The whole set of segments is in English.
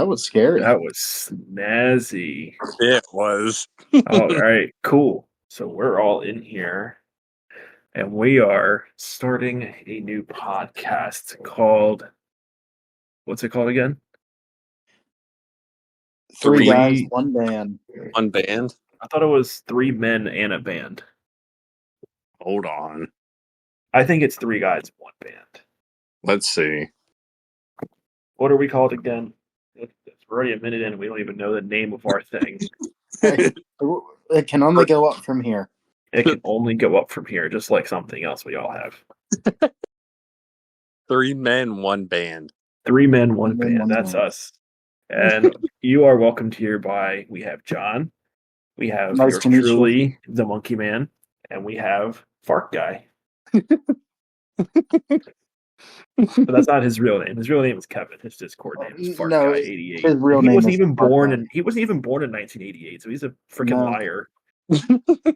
That was scary. That was snazzy. It was. All right, cool. So we're all in here, and we are starting a new podcast called, what's it called again? Three guys, one band. One band? I thought it was 3 men and a band. Hold on. I think it's 3 guys, 1 band. Let's see. What are we called again? It's already a minute in, and we don't even know the name of our thing. It can only go up from here. It can only go up from here, just like something else we all have. 3 men, 1 band. 3 men, 1 band. That's us. And you are welcomed here by, we have John, we have yours truly, the Monkey Man, and we have Fart Guy. But that's not his real name. His real name is Kevin. His Discord name is Fart Guy 88. His real he name wasn't is even born in 1988, so he's a freaking liar.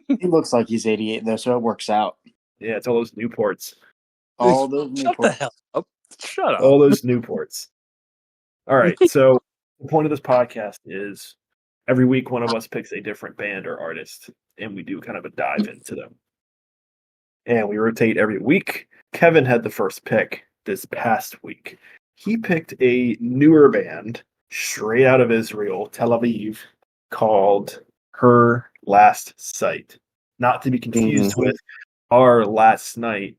He looks like he's 88 though, so it works out. Yeah, it's all those Newports. All those Shut Newports. the hell up. Shut up. All those Newports. All right, so the point of this podcast is every week one of us picks a different band or artist, and we do kind of a dive into them. And we rotate every week. Kevin had the first pick this past week. He picked a newer band straight out of Israel, Tel Aviv, called Her Last Sight. Not to be confused with Our Last Night,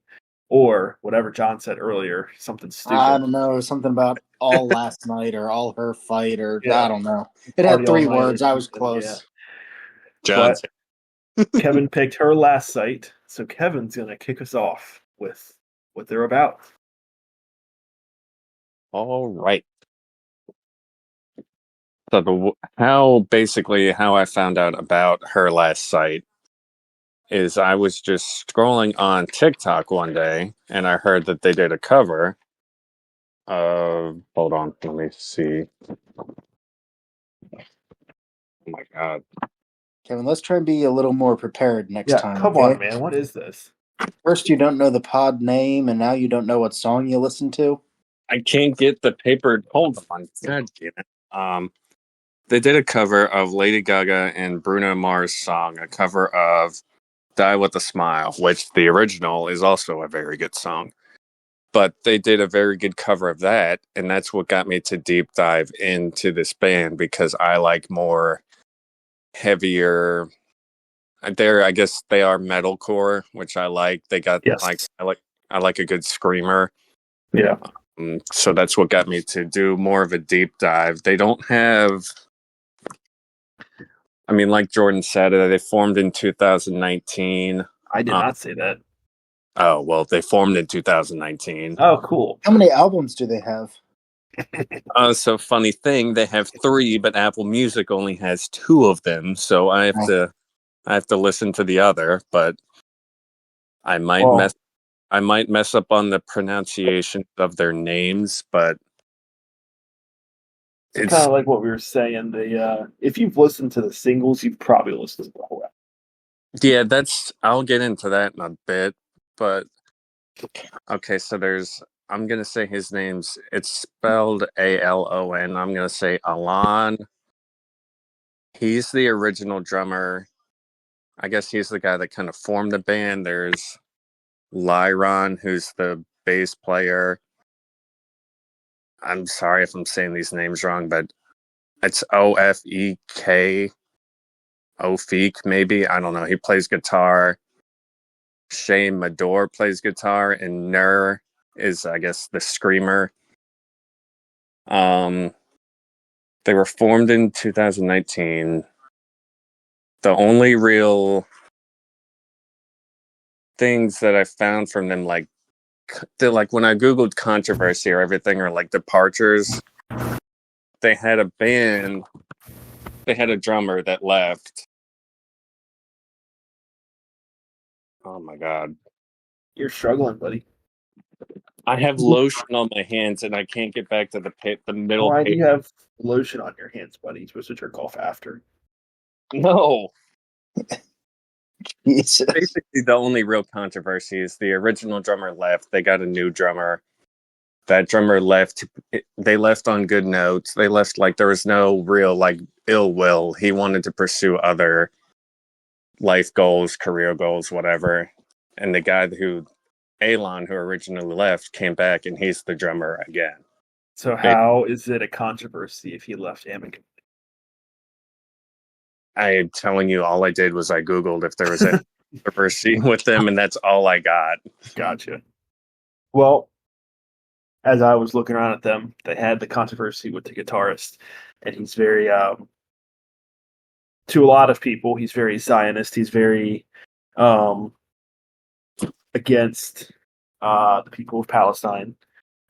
or whatever John said earlier, something stupid. I don't know, something about all last night or all her fight or I don't know. It had 3 words. I was close. Yeah. John. Kevin picked Her Last Sight, so Kevin's going to kick us off with what they're about. All right. So how I found out about Her Last Sight is I was just scrolling on TikTok one day and I heard that they did a cover of, hold on, let me see. Oh my God. Kevin, let's try and be a little more prepared next time. Come on, man. What is this? First, you don't know the pod name, and now you don't know what song you listen to. I can't get the paper. Hold on. God damn it. They did a cover of Lady Gaga and Bruno Mars' song, a cover of Die With a Smile, which the original is also a very good song. But they did a very good cover of that, and that's what got me to deep dive into this band because I like more heavier. I guess they are metalcore, which I like. They got I like a good screamer. Yeah. So that's what got me to do more of a deep dive. They don't have, I mean, like Jordan said, they formed in 2019. I did not say that. Oh, well, they formed in 2019. Oh, cool. How many albums do they have? So funny thing, they have 3, but Apple Music only has 2 of them. So I have to listen to the other, but I might mess up on the pronunciation of their names, but it's kind of like what we were saying. If you've listened to the singles, you've probably listened to the whole album. Yeah, I'll get into that in a bit, but okay, so I'm going to say his name's, it's spelled Alon. I'm going to say Alon. He's the original drummer. I guess he's the guy that kind of formed the band. There's Lyron, who's the bass player. I'm sorry if I'm saying these names wrong, but it's Ofek. Ofek, maybe. I don't know. He plays guitar. Shane Mador plays guitar, and Nur is, I guess, the screamer. They were formed in 2019. The only real things that I found from them, like when I Googled controversy or everything, or like departures, they had a band, they had a drummer that left. Oh my God. You're struggling, buddy. I have lotion on my hands and I can't get back to the middle. Why do you have lotion on your hands, buddy? You're supposed to jerk off after. No. Jesus. Basically, the only real controversy is the original drummer left. They got a new drummer. that drummer left. They left on good notes. They left like there was no real like ill will. He wanted to pursue other life goals, career goals, whatever. And the guy Alon, who originally left, came back, and he's the drummer again. So how is it a controversy if he left amicably? I'm telling you, all I did was I Googled if there was a controversy with them, and that's all I got. Gotcha. Well, as I was looking around at them, they had the controversy with the guitarist, and he's very, to a lot of people, he's very Zionist. He's very against the people of Palestine,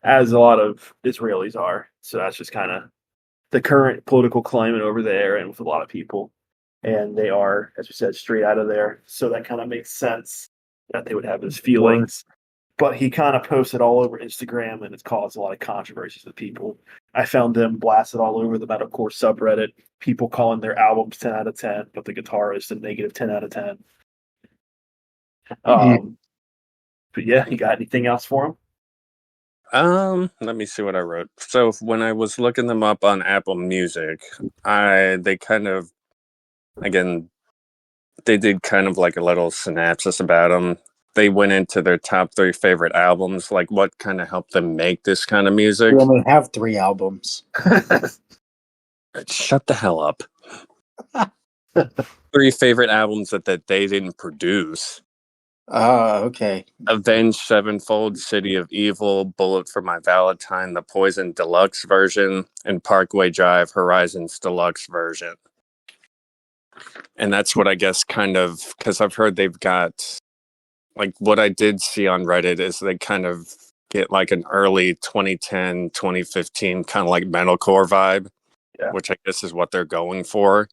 as a lot of Israelis are. So that's just kind of the current political climate over there and with a lot of people. And they are, as we said, straight out of there. So that kind of makes sense that they would have those feelings. But he kind of posted all over Instagram, and it's caused a lot of controversies with people. I found them blasted all over the metalcore subreddit. People calling their albums 10 out of 10, but the guitarist a negative 10 out of 10. But yeah, you got anything else for him? Let me see what I wrote. So when I was looking them up on Apple Music, they kind of, again, they did kind of like a little synopsis about them. They went into their top 3 favorite albums, like what kind of helped them make this kind of music. We only have 3 albums. Shut the hell up. 3 favorite albums that they didn't produce. Okay. Avenged Sevenfold, City of Evil, Bullet for My Valentine, the Poison Deluxe version, and Parkway Drive, Horizons Deluxe version. And that's what I guess kind of, because I've heard they've got, like what I did see on Reddit is they kind of get like an early 2010, 2015 kind of like metalcore vibe, which I guess is what they're going for.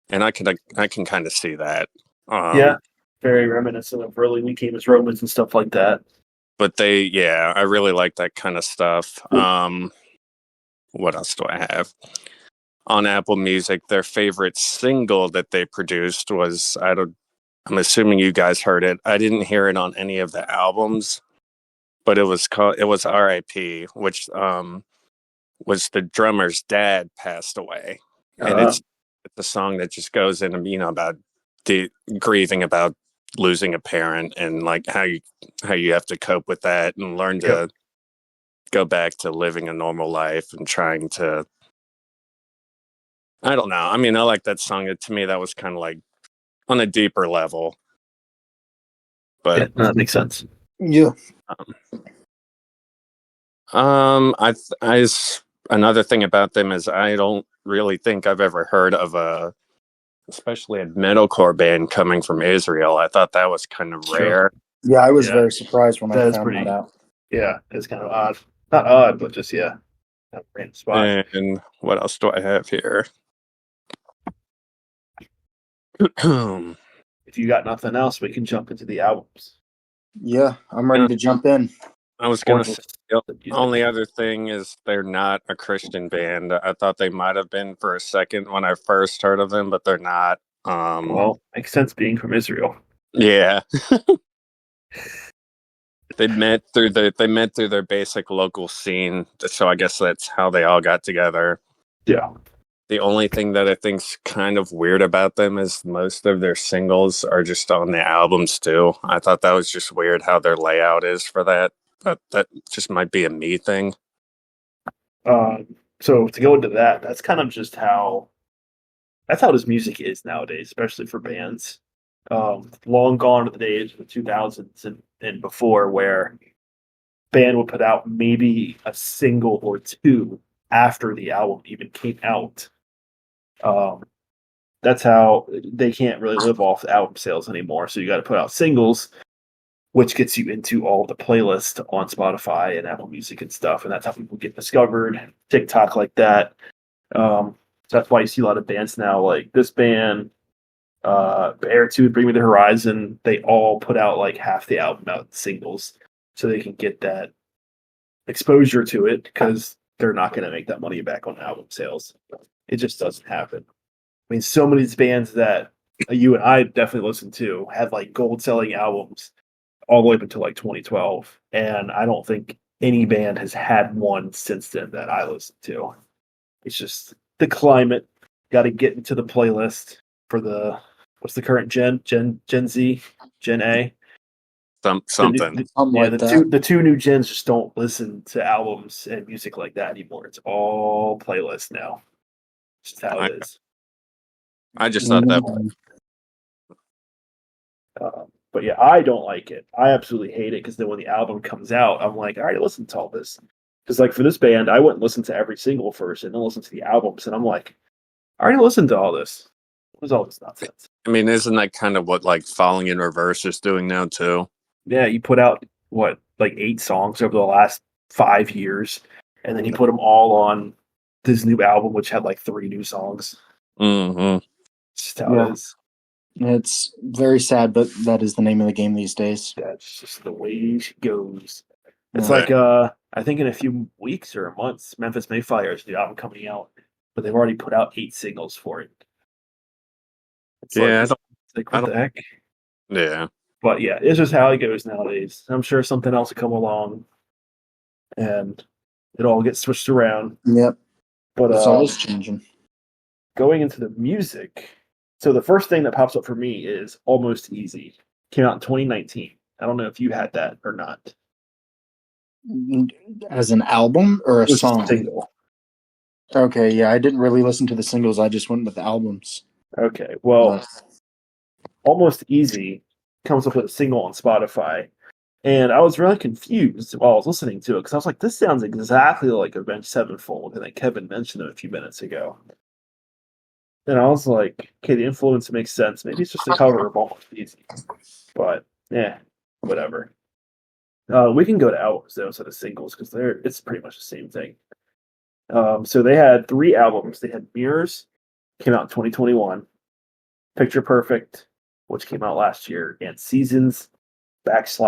And I can kind of see that. Yeah. Very reminiscent of early Newcomers Romans and stuff like that. But I really like that kind of stuff. What else do I have? On Apple Music, their favorite single that they produced was, I'm assuming you guys heard it. I didn't hear it on any of the albums, but it was R.I.P., which was the drummer's dad passed away. And it's a song that just goes in, about grieving about losing a parent and like how you have to cope with that and learn to go back to living a normal life and trying to, I don't know. I mean, I like that song. To me, that was kind of like on a deeper level. But that makes sense. Yeah. Another thing about them is I don't really think I've ever heard of especially a metalcore band coming from Israel. I thought that was kind of rare. Yeah, I was very surprised when I found that out. Yeah, it's kind of odd. Not odd, but just, kind of random spot. And what else do I have here? If you got nothing else, we can jump into the albums. Yeah, I'm ready to jump in. I was going to say, the only other thing is they're not a Christian band. I thought they might have been for a second when I first heard of them, but they're not. Well, makes sense being from Israel. Yeah. They met through their basic local scene, so I guess that's how they all got together. Yeah. The only thing that I think's kind of weird about them is most of their singles are just on the albums too. I thought that was just weird how their layout is for that. But that just might be a me thing. So to go into that, that's kind of just how this music is nowadays, especially for bands. Long gone are the days of the 2000s and before, where band would put out maybe a single or 2 after the album even came out. That's how they can't really live off the album sales anymore. So you got to put out singles, which gets you into all the playlists on Spotify and Apple Music and stuff. And that's how people get discovered. TikTok like that. So that's why you see a lot of bands now, like this band, Bear 2, Bring Me the Horizon. They all put out like half the album out singles so they can get that exposure to it, because they're not going to make that money back on album sales. It just doesn't happen. I mean, so many of these bands that you and I definitely listened to had like gold selling albums all the way up until like 2012. And I don't think any band has had one since then that I listen to. It's just the climate. Got to get into the playlist for what's the current Gen Z, Gen A. Something. The two new gens just don't listen to albums and music like that anymore. It's all playlist now. It's just how it is. I just thought that. But yeah, I don't like it. I absolutely hate it because then when the album comes out, I'm like, I already listened to all this. Because like for this band, I wouldn't listen to every single first and then listen to the albums, and I'm like, I already listened to all this. What is all this nonsense? I mean, isn't that kind of what like Falling in Reverse is doing now too? Yeah, you put out like 8 songs over the last 5 years, and then you put them all on this new album, which had like 3 new songs. Mm-hmm. Just how it is. It's very sad, but that is the name of the game these days. That's just the way it goes. It's like I think in a few weeks or months, Memphis Mayfire's new album coming out, but they've already put out 8 singles for it. It's what the heck? Yeah. But yeah, it's just how it goes nowadays. I'm sure something else will come along, and it all gets switched around. Yep. But it's always changing. Going into the music, so the first thing that pops up for me is Almost Easy. Came out in 2019. I don't know if you had that or not. As an album or a song? Single. Okay, yeah, I didn't really listen to the singles. I just went with the albums. Okay, well, Almost Easy comes up with a single on Spotify, and I was really confused while I was listening to it because I was like, this sounds exactly like Avenged Sevenfold, and then Kevin mentioned it a few minutes ago. And I was like, okay, the influence makes sense. Maybe it's just a cover of Almost Easy. But, whatever. We can go to albums, though, instead of singles, because it's pretty much the same thing. So they had 3 albums. They had Mirrors, came out in 2021. Picture Perfect, which came out last year. And Seasons, /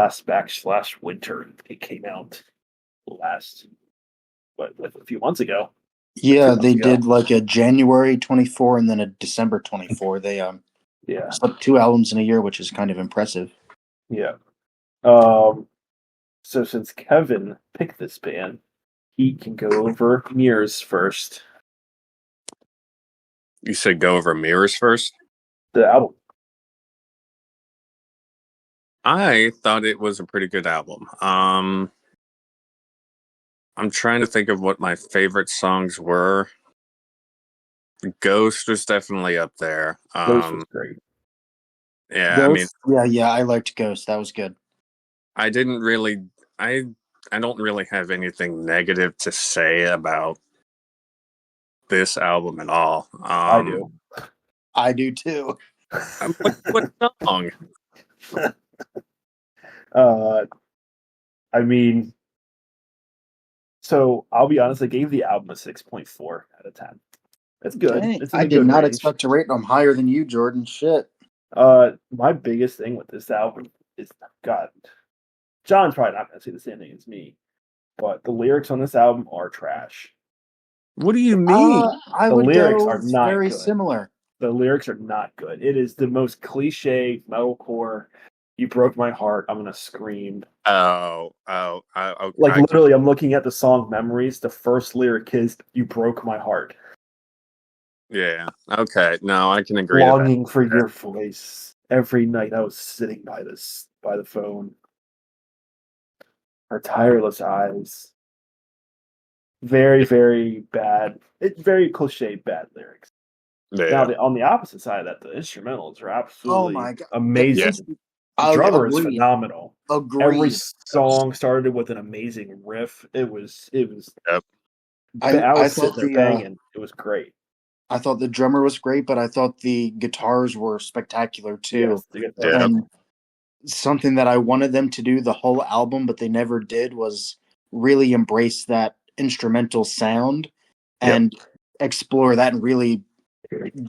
Winter. It came out a few months ago. Yeah, they did like a January 24 and then a December 24. They swept 2 albums in a year, which is kind of impressive. Yeah. So since Kevin picked this band, he can go over Mirrors first. You said go over Mirrors first? The album. I thought it was a pretty good album. I'm trying to think of what my favorite songs were. Ghost was definitely up there. Ghost was great. Yeah, Ghost, I liked Ghost. That was good. I don't really have anything negative to say about this album at all. I do too. What song? So I'll be honest, I gave the album a 6.4 out of 10. That's good. Okay. I did not expect to rate them higher than you, Jordan. Shit. My biggest thing with this album is, God, John's probably not going to say the same thing as me, but the lyrics on this album are trash. What do you mean? The lyrics are not very good. Similar. The lyrics are not good. It is the most cliche metalcore. You broke my heart. I'm gonna scream. Okay. Literally, I'm looking at the song Memories. The first lyric is "You broke my heart." Yeah. Okay. No, I can agree. Longing for your voice. Every night I was sitting by the phone. Her tireless eyes. Very, very bad. It's very cliche bad lyrics. Yeah. Now, on the opposite side of that, the instrumentals are absolutely amazing. Yeah. The drummer is phenomenal. Agreed. Every song started with an amazing riff. It was. Yep. I was sitting there banging. It was great. I thought the drummer was great, but I thought the guitars were spectacular too. Yes, and something that I wanted them to do the whole album, but they never did, was really embrace that instrumental sound and explore that and really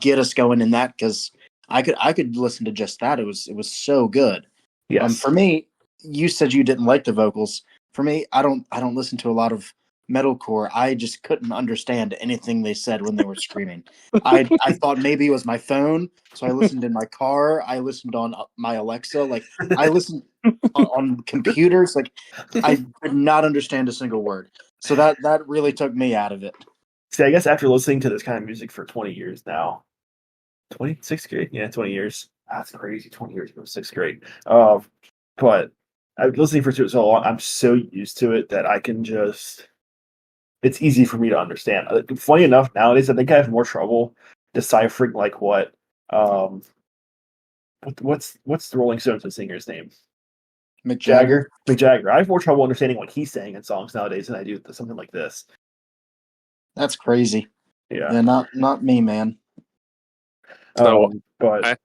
get us going in that, because I could listen to just that. It was so good. Yes. For me, you said you didn't like the vocals. For me, I don't listen to a lot of metalcore, I just couldn't understand anything they said when they were screaming. I thought maybe it was my phone, so I listened in my car. I listened on my Alexa. Like I listened on computers. Like I could not understand a single word. So that really took me out of it. See, I guess after listening to this kind of music for 20 years now, 26th grade? Yeah, 20 years. That's crazy. 20 years ago, sixth grade. But I've been listening for so long. I'm so used to it that I can just. It's easy for me to understand. Funny enough, nowadays I think I have more trouble deciphering like what's the Rolling Stones singer's name? Mick Jagger. Mick Jagger. I have more trouble understanding what he's saying in songs nowadays than I do something like this. That's crazy. Yeah. Yeah, not me, man. So but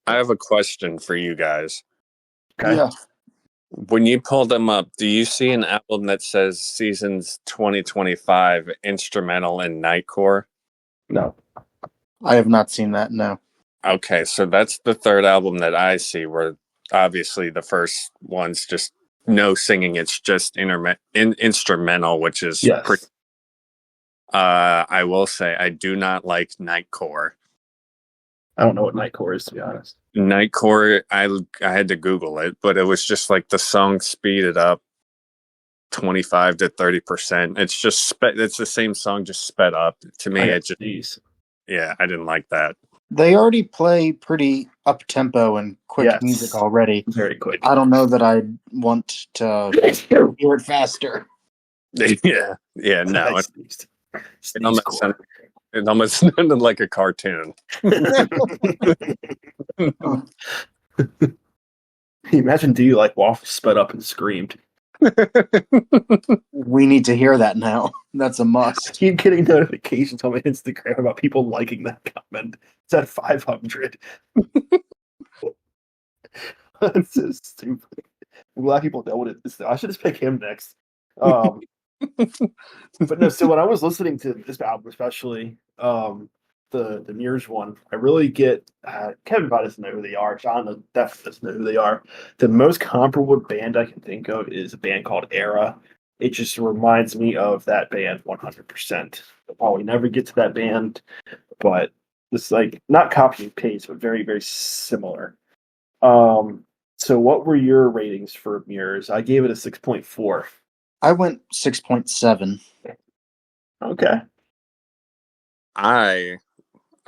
I have a question for you guys. okay. Yeah. When you pull them up, do you see an album that says Seasons 2025 instrumental and Nightcore? No. I have not seen that, no. Okay, so that's the third album that I see where obviously the first one's just no singing, it's just instrumental, which is Yes. pretty. I will say I do not like Nightcore. I don't know what Nightcore is, to be honest. Nightcore, I had to Google it, but it was just like the song speeded up 25 to 30%. It's just it's the same song just sped up. To me, it just I didn't like that. They already play pretty up tempo and quick music already. Very quick. I don't know that I'd want to hear it faster. Yeah, no. It almost sounded like a cartoon. Imagine Do You Like Waffles sped up and screamed. We need to hear that now. That's a must. I keep getting notifications on my Instagram about people liking that comment. It's at 500. That's so stupid. I'm glad people know what it is. I should just pick him next. But no, so when I was listening to this album, especially the Mirrors one, I really get Kevin probably doesn't know who they are. John definitely doesn't know who they are. The most comparable band I can think of is a band called Era. It just reminds me of that band 100%. I'll probably never get to that band, but it's like not copy and paste, but very, very similar. So what were your ratings for Mirrors? I gave it a 6.4. I went 6.7. Okay. I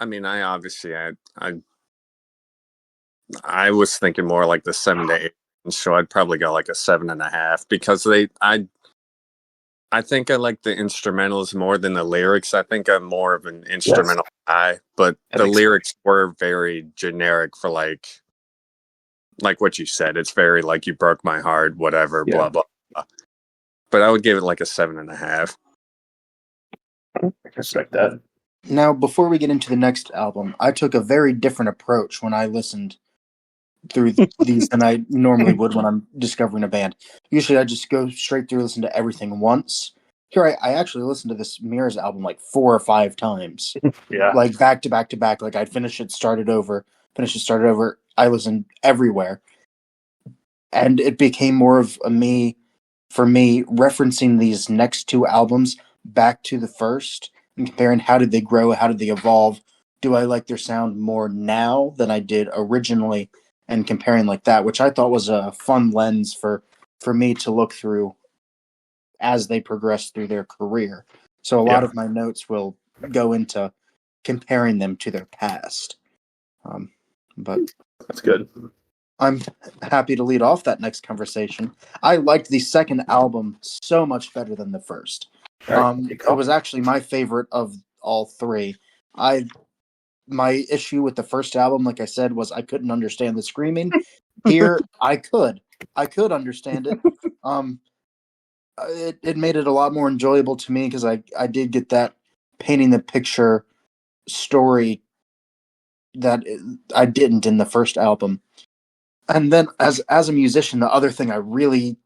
mean, I obviously, I was thinking more like the 7 to 8, so I'd probably go like a 7.5 because I think I like the instrumentals more than the lyrics. I think I'm more of an instrumental guy, but the lyrics were very generic for like what you said. It's very like you broke my heart, whatever, blah, blah, blah. But I would give it like a 7.5. I respect that. Now, before we get into the next album, I took a very different approach when I listened through these than I normally would when I'm discovering a band. Usually I just go straight through, listen to everything once. Here, I actually listened to this Mirrors album like 4 or 5 times. Yeah. Like back to back to back. Like I'd finish it, start it over, finish it, start it over. I listened everywhere. And it became more of for me, referencing these next 2 albums back to the first and comparing how did they grow, how did they evolve, do I like their sound more now than I did originally, and comparing like that, which I thought was a fun lens for me to look through as they progress through their career. So a lot of my notes will go into comparing them to their past. But that's good. I'm happy to lead off that next conversation. I liked the second album so much better than the first. It was actually my favorite of all 3. My issue with the first album, like I said, was I couldn't understand the screaming. Here, I could understand it. It made it a lot more enjoyable to me because I did get that painting the picture story that I didn't in the first album. And then as a musician, the other thing I really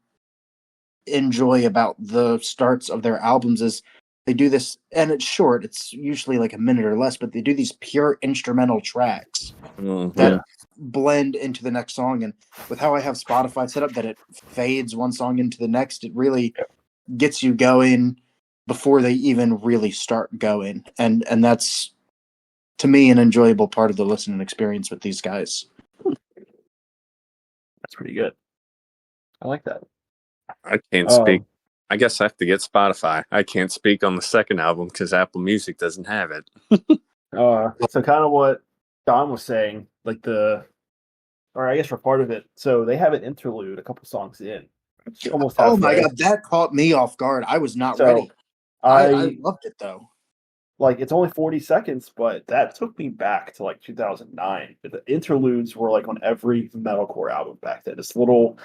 enjoy about the starts of their albums is they do this, and it's short, it's usually like a minute or less, but they do these pure instrumental tracks that blend into the next song. And with how I have Spotify set up that it fades one song into the next, it really gets you going. before they even really start going. And that's, to me, an enjoyable part of the listening experience with these guys. That's pretty good. I like that. I can't speak. I guess I have to get Spotify. I can't speak on the second album because Apple Music doesn't have it. So kind of what Don was saying, like or I guess for part of it. So they have an interlude, a couple songs in. Almost halfway. Oh my god, that caught me off guard. I was not ready. I loved it though. Like, it's only 40 seconds, but that took me back to like 2009. The interludes were like on every metalcore album back then. Just little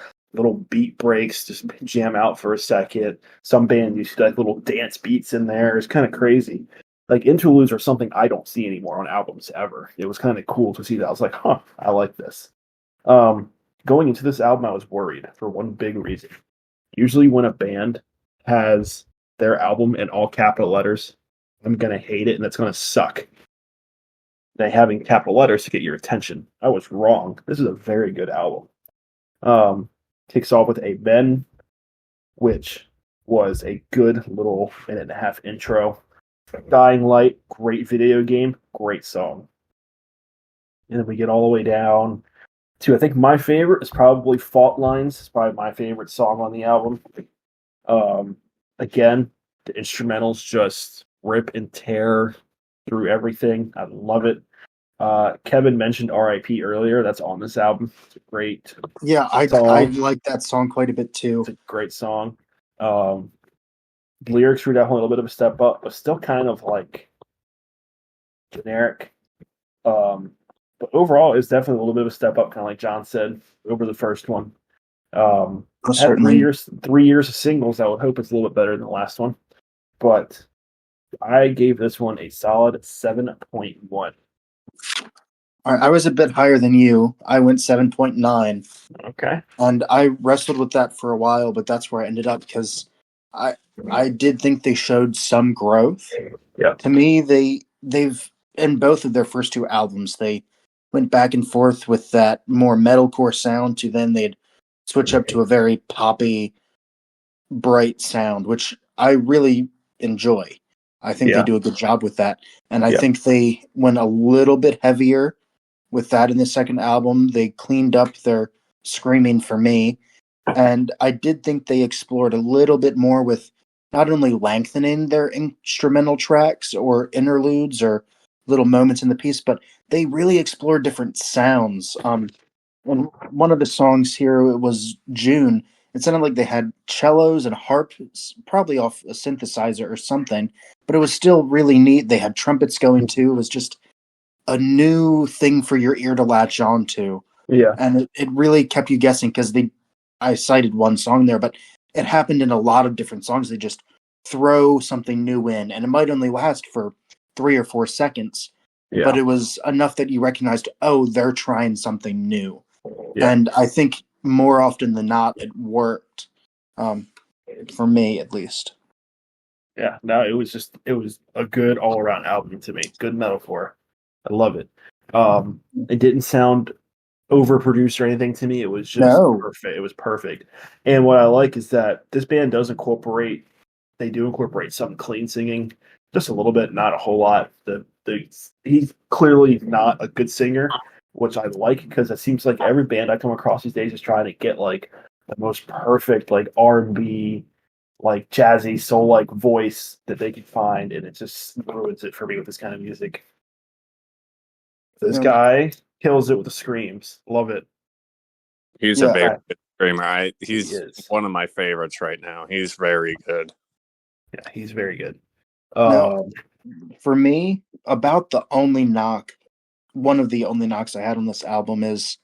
beat breaks, just jam out for a second. Some band used to like little dance beats in there. It's kind of crazy. Like, interludes are something I don't see anymore on albums ever. It was kind of cool to see that. I was like, I like this. Going into this album, I was worried for one big reason. Usually when a band has their album in all capital letters, I'm going to hate it and it's going to suck. They having capital letters to get your attention. I was wrong. This is a very good album. Kicks off with Amen, which was a good little minute and a half intro. Dying Light, great video game, great song. And then we get all the way down to, I think my favorite is probably Fault Lines. It's probably my favorite song on the album. Again, the instrumentals just rip and tear through everything. I love it. Kevin mentioned R.I.P. earlier. That's on this album. It's a great I like that song quite a bit too. It's a great song. The lyrics were definitely a little bit of a step up, but still kind of like generic. But overall, it's definitely a little bit of a step up, kind of like John said, over the first one. Had 3 years of singles. I would hope it's a little bit better than the last one. But I gave this one a solid 7.1. I was a bit higher than you. I went 7.9. Okay. And I wrestled with that for a while, but that's where I ended up because I did think they showed some growth. Yeah. To me, they've in both of their first two albums, they went back and forth with that more metalcore sound to then they'd switch up to a very poppy, bright sound, which I really enjoy. I think they do a good job with that. And I think they went a little bit heavier with that in the second album. They cleaned up their screaming for me. And I did think they explored a little bit more with not only lengthening their instrumental tracks or interludes or little moments in the piece, but they really explored different sounds. And one of the songs here, it was June. It sounded like they had cellos and harps, probably off a synthesizer or something, but it was still really neat. They had trumpets going too. It was just a new thing for your ear to latch on to. Yeah. And it really kept you guessing because I cited one song there, but it happened in a lot of different songs. They just throw something new in, and it might only last for 3 or 4 seconds, but it was enough that you recognized, oh, they're trying something new. Yeah. And I think more often than not, it worked, for me at least. Yeah, no, it was a good all-around album to me. Good metalcore. I love it. It didn't sound overproduced or anything to me. It was just perfect. It was perfect. And what I like is that this band does incorporate some clean singing, just a little bit, not a whole lot. He's clearly not a good singer, which I like because it seems like every band I come across these days is trying to get like the most perfect like R&B, like jazzy soul like voice that they can find, and it just ruins it for me with this kind of music. This guy kills it with the screams. Love it. He's a very good screamer. He's one of my favorites right now. He's very good. Yeah, he's very good. For me, about the only knock, one of the only knocks I had on this album is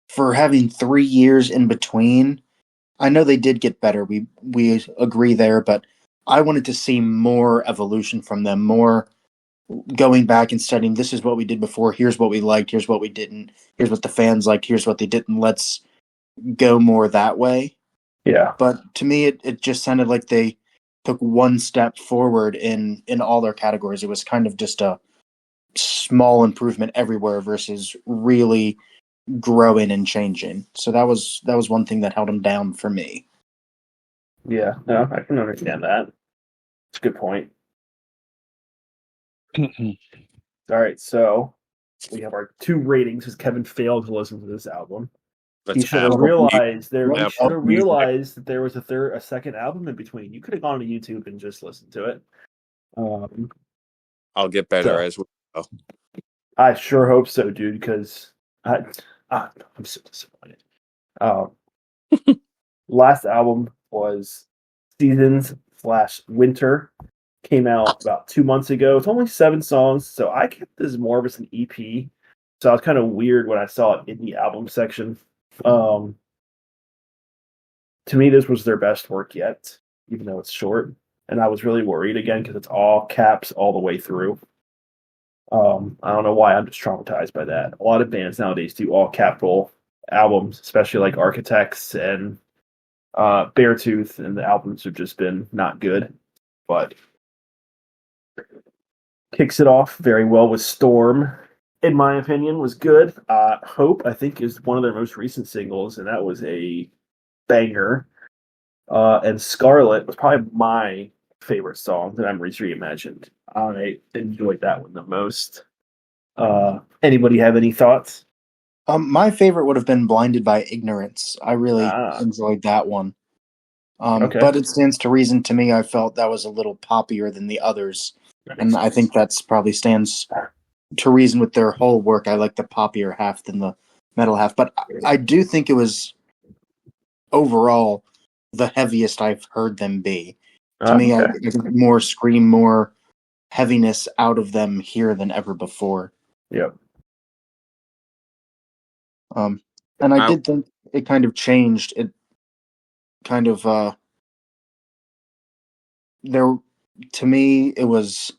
for having 3 years in between. I know they did get better. We agree there, but I wanted to see more evolution from them, more going back and studying, this is what we did before, here's what we liked, here's what we didn't, here's what the fans liked, here's what they didn't, let's go more that way. Yeah. But to me, it just sounded like they took one step forward in all their categories. It was kind of just a small improvement everywhere versus really growing and changing. So that was one thing that held them down for me. Yeah, no, I can understand that. That's a good point. All right, so we have our 2 ratings because Kevin failed to listen to this album. He should have realized that there was a second album in between. You could have gone to YouTube and just listened to it. I'll get better as we go. I sure hope so, dude, because I'm so disappointed. Last album was Seasons/Winter. Came out about 2 months ago. It's only 7 songs, so I kept this more of as an EP. So I was kind of weird when I saw it in the album section. To me, this was their best work yet, even though it's short. And I was really worried again because it's all caps all the way through. I don't know why, I'm just traumatized by that. A lot of bands nowadays do all capital albums, especially like Architects and Beartooth, and the albums have just been not good. But kicks it off very well with Storm, in my opinion, was good. Hope, I think, is one of their most recent singles, and that was a banger. And Scarlet was probably my favorite song that Emery's reimagined. I enjoyed that one the most. Anybody have any thoughts? My favorite would have been Blinded by Ignorance. I really enjoyed that one. Okay. But it stands to reason to me, I felt that was a little poppier than the others. And I think that's probably stands to reason with their whole work. I like the poppier half than the metal half. But I do think it was overall the heaviest I've heard them be. To me, I think more scream, more heaviness out of them here than ever before. Yep. And I did think it kind of changed. It kind of to me, it was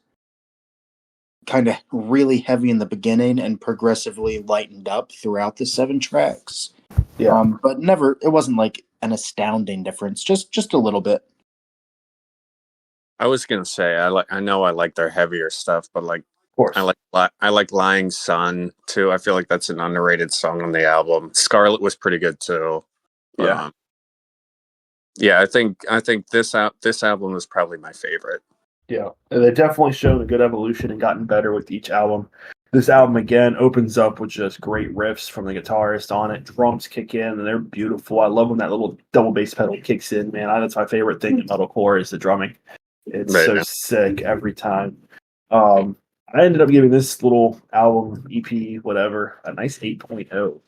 kind of really heavy in the beginning and progressively lightened up throughout the 7 tracks. Yeah. But it wasn't like an astounding difference, just a little bit. I was gonna say I know I like their heavier stuff, but like of course. I like Lying Sun too. I feel like that's an underrated song on the album. Scarlet was pretty good too. Yeah. Yeah, I think this album is probably my favorite. Yeah, they definitely shown a good evolution and gotten better with each album. This album again opens up with just great riffs from the guitarist on it. Drums kick in and they're beautiful. I love when that little double bass pedal kicks in. Man, that's my favorite thing in metalcore is the drumming. It's so sick every time. I ended up giving this little album EP whatever a nice 8.0.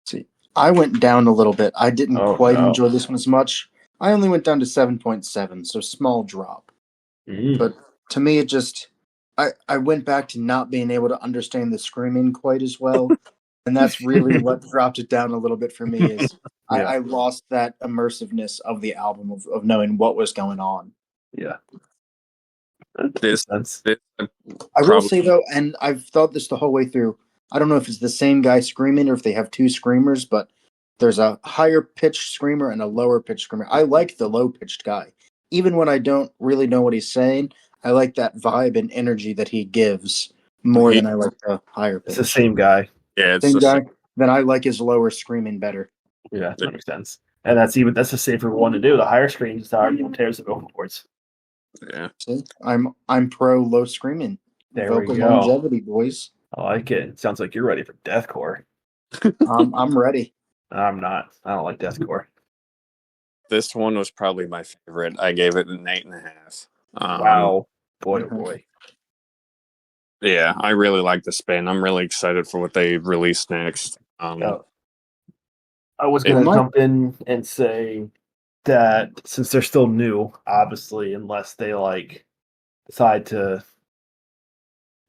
See, I went down a little bit. I didn't quite enjoy this one as much. I only went down to 7.7, so small drop. But to me, it just I went back to not being able to understand the screaming quite as well, and that's really what dropped it down a little bit for me. Is I lost that immersiveness of the album of knowing what was going on. Yeah. This I will say though, and I've thought this the whole way through. I don't know if it's the same guy screaming or if they have 2 screamers, but there's a higher pitched screamer and a lower pitched screamer. I like the low pitched guy. Even when I don't really know what he's saying, I like that vibe and energy that he gives more than I like the higher pitch. It's the same guy. Yeah, it's same guy. Then I like his lower screaming better. Yeah, that makes sense. And that's a safer one to do. The higher screams tears the vocal cords. Yeah. See, I'm pro low screaming. There Vocal we go. longevity, boys. I like it. Sounds like you're ready for deathcore. I'm ready. I'm not. I don't like deathcore. This one was probably my favorite. I gave it an 8.5. Wow. Boy, oh boy. Yeah, I really like the spin. I'm really excited for what they release next. I was going to jump in and say that since they're still new, obviously, unless they decide to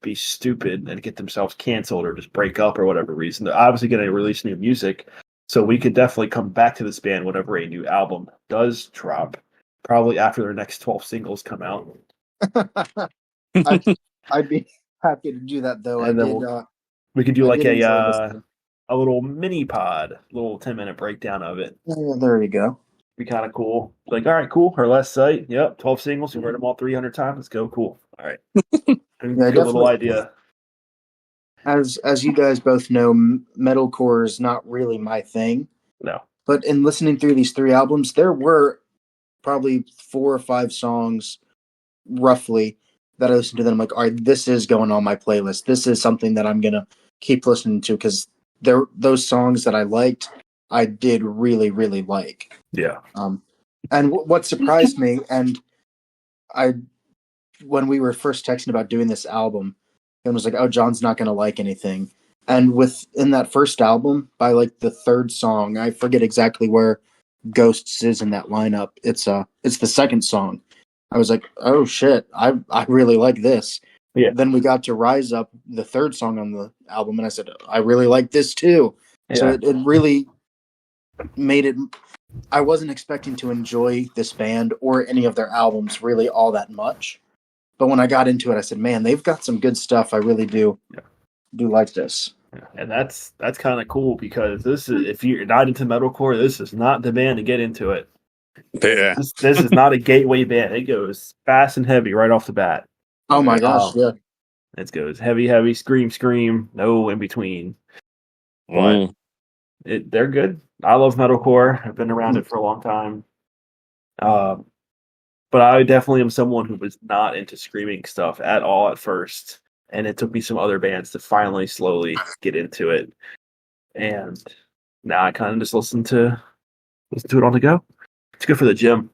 be stupid and get themselves canceled or just break up or whatever reason, they're obviously going to release new music. So we could definitely come back to this band whenever a new album does drop, probably after their next 12 singles come out. I'd be happy to do that, though. And we could do a little mini pod, little 10-minute breakdown of it. Yeah, there you go. Be kind of cool. All right, cool. Her last site, 12 singles. You heard them all 300 times. Let's go. Cool. All right. Good little idea. As you guys both know, metalcore is not really my thing. No. But in listening through these 3 albums, there were probably 4 or 5 songs roughly that I listen to. Then I'm like, all right, this is going on my playlist. This is something that I'm gonna keep listening to because those songs that I liked, I did really, really like. Yeah. And what surprised me, and I when we were first texting about doing this album, and was like, "Oh, John's not gonna like anything." And within that first album, by like the third song, I forget exactly where Ghosts is in that lineup. It's the second song. I was like, "Oh shit, I really like this." Yeah. Then we got to Rise Up, the third song on the album, and I said, "I really like this too." Yeah. So it really made it. I wasn't expecting to enjoy this band or any of their albums really all that much. But when I got into it, I said, "Man, they've got some good stuff. I really do like this." Yeah. And that's kind of cool because this is, if you're not into metalcore, this is not the band to get into it. Yeah. This is not a gateway band. It goes fast and heavy right off the bat. Oh my gosh, yeah. It goes heavy, scream, no in between. But they're good. I love metalcore. I've been around it for a long time. But I definitely am someone who was not into screaming stuff at all at first. And it took me some other bands to finally slowly get into it. And now I kind of just listen to it on the go. It's good for the gym.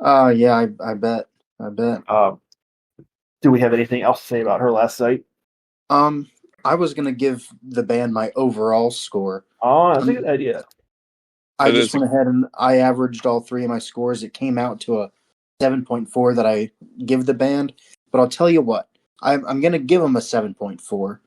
Yeah, I bet. Do we have anything else to say about Her Last Sight? I was gonna give the band my overall score. Oh, that's a good idea. I just went ahead and I averaged all 3 of my scores. It came out to a 7.4 that I give the band. But I'll tell you what, I'm gonna give them a 7.4.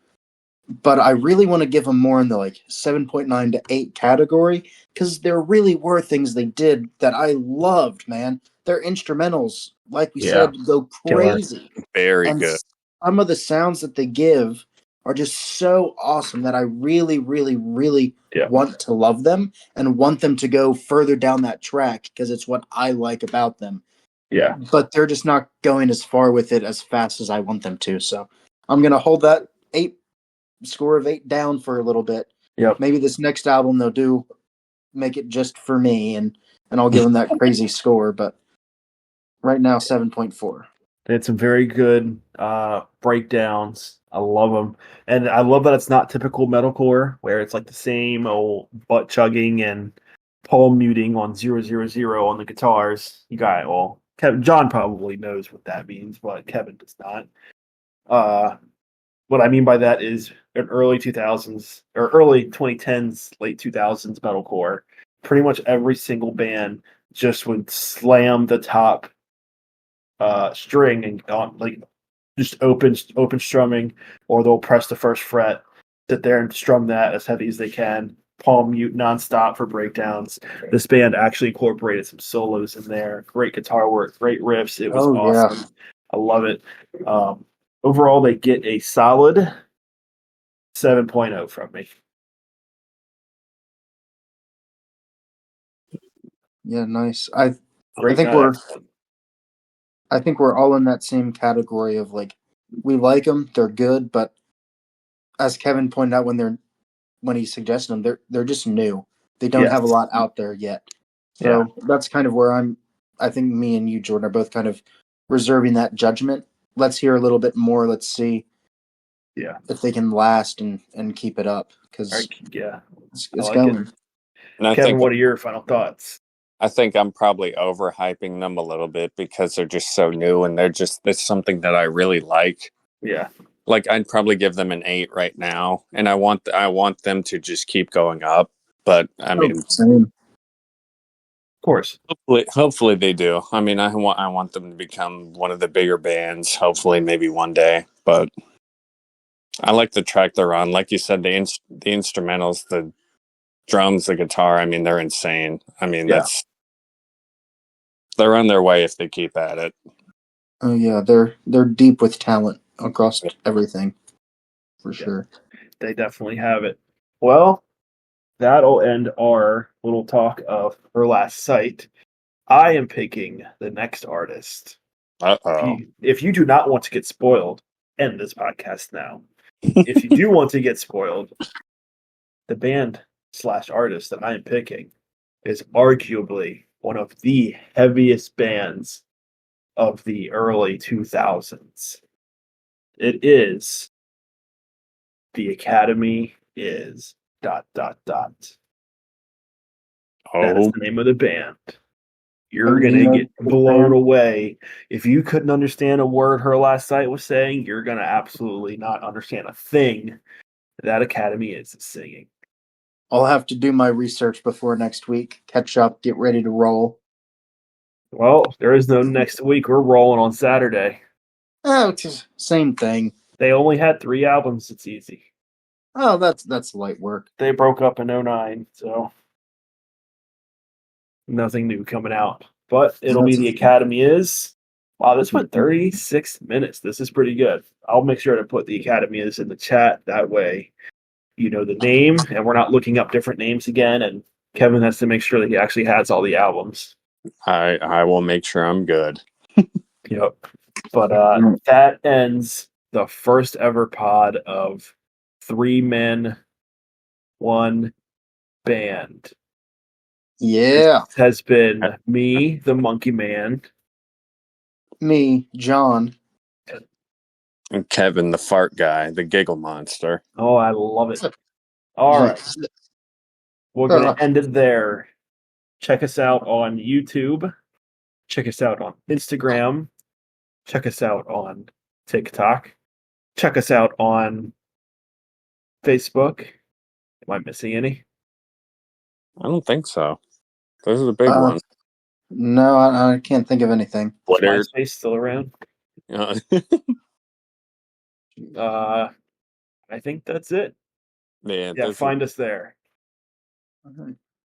But I really want to give them more in the like 7.9 to 8 category because there really were things they did that I loved, man. Their instrumentals, like we said, go crazy. Very good. Some of the sounds that they give are just so awesome that I really, really, really want to love them and want them to go further down that track because it's what I like about them. Yeah. But they're just not going as far with it as fast as I want them to. So I'm going to hold that score of 8 down for a little bit. Yep. Maybe this next album they'll make it just for me and I'll give them that crazy score. But right now, 7.4. They had some very good breakdowns. I love them. And I love that it's not typical metalcore where it's like the same old butt chugging and palm muting on 000 on the guitars. John probably knows what that means, but Kevin does not. What I mean by that is an early 2000s or early 2010s, late 2000s metalcore. Pretty much every single band just would slam the top string and like just open strumming, or they'll press the first fret, sit there and strum that as heavy as they can, palm mute nonstop for breakdowns. This band actually incorporated some solos in there. Great guitar work, great riffs. It was awesome. Yeah. I love it. Overall, they get a solid 7.0 from me. Yeah, nice. I think we're all in that same category of like we like them, they're good, but as Kevin pointed out when he suggested them, they're just new. They don't have a lot out there yet. So that's kind of where I think me and you, Jordan, are both kind of reserving that judgment. Let's hear a little bit more. Let's see if they can last and keep it up. Because it's like going. And Kevin, what are your final thoughts? I think I'm probably overhyping them a little bit because they're just so new and it's something that I really like. Yeah. Like I'd probably give them an 8 right now, and I want them to just keep going up. But I mean, same. Of course. Hopefully they do. I mean, I want them to become one of the bigger bands. Hopefully, maybe one day. But I like the track they're on. Like you said, the instrumentals, the drums, the guitar. I mean, they're insane. I mean, they're on their way if they keep at it. Oh yeah, they're deep with talent across everything, for sure. They definitely have it. Well, that'll end our little talk of Her Last Sight. I am picking the next artist. Uh-oh. If you do not want to get spoiled, end this podcast now. If you do want to get spoiled, the band / artist that I am picking is arguably one of the heaviest bands of the early 2000s. It is The Academy is ... That is Oh, the name of the band. You're going to get blown away. If you couldn't understand a word her last site was saying, you're going to absolutely not understand a thing that Academy is singing. I'll have to do my research before next week. Catch up, get ready to roll. Well, there is no next week. We're rolling on Saturday. Oh, it's same thing. They only had 3 albums. It's easy. Oh, that's light work. They broke up in 2009, so nothing new coming out. But it'll be The Academy is. Wow, this went 36 minutes. This is pretty good. I'll make sure to put The Academy is in the chat. That way you know the name, and we're not looking up different names again, and Kevin has to make sure that he actually has all the albums. I will make sure I'm good. Yep. But that ends the first ever pod of 3 Men, 1 Band. Yeah. This has been me, the Monkey Man. Me, John. And Kevin, the fart guy, the giggle monster. Oh, I love it. All right. We're going to end it there. Check us out on YouTube. Check us out on Instagram. Check us out on TikTok. Check us out on Facebook. Am I missing any? I don't think so. Those are the big ones. No, I can't think of anything. Twitter. Is MySpace still around? I think that's it. Yeah, Find us there. Okay.